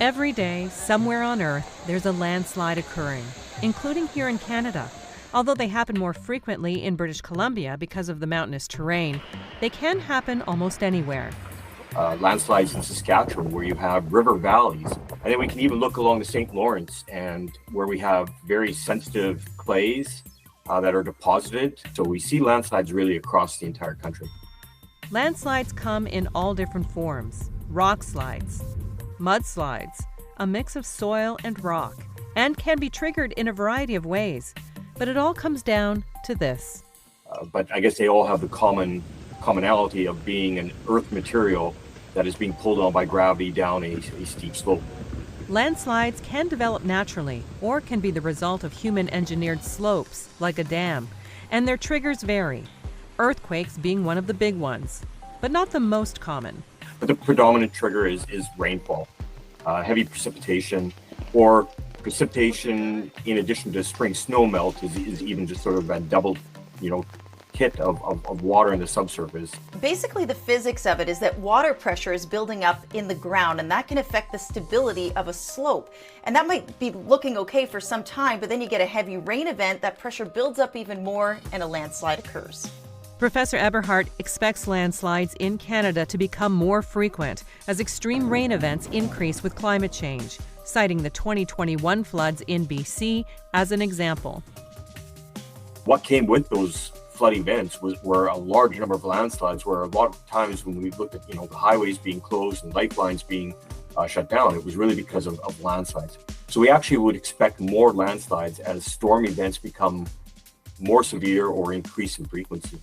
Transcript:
Every day, somewhere on Earth, there's a landslide occurring, including here in Canada. Although they happen more frequently in British Columbia because of the mountainous terrain, they can happen almost anywhere. Landslides in Saskatchewan, where you have river valleys. And then we can even look along the St. Lawrence, and where we have very sensitive clays that are deposited. So we see landslides really across the entire country. Landslides come in all different forms: rock slides, mudslides, a mix of soil and rock, and can be triggered in a variety of ways. But it all comes down to this. But I guess they all have the commonality of being an earth material that is being pulled on by gravity down a steep slope. Landslides can develop naturally or can be the result of human-engineered slopes, like a dam, and their triggers vary, earthquakes being one of the big ones, but not the most common. But the predominant trigger is rainfall, heavy precipitation, or precipitation in addition to spring snow melt is even just sort of a double, hit of water in the subsurface. Basically, the physics of it is that water pressure is building up in the ground, and that can affect the stability of a slope. And that might be looking okay for some time, but then you get a heavy rain event, that pressure builds up even more, and a landslide occurs. Professor Eberhardt expects landslides in Canada to become more frequent as extreme rain events increase with climate change, citing the 2021 floods in BC as an example. What came with those flood events were a large number of landslides, where a lot of times when we looked at the highways being closed and lifelines being shut down, it was really because of landslides. So we actually would expect more landslides as storm events become more severe or increase in frequency.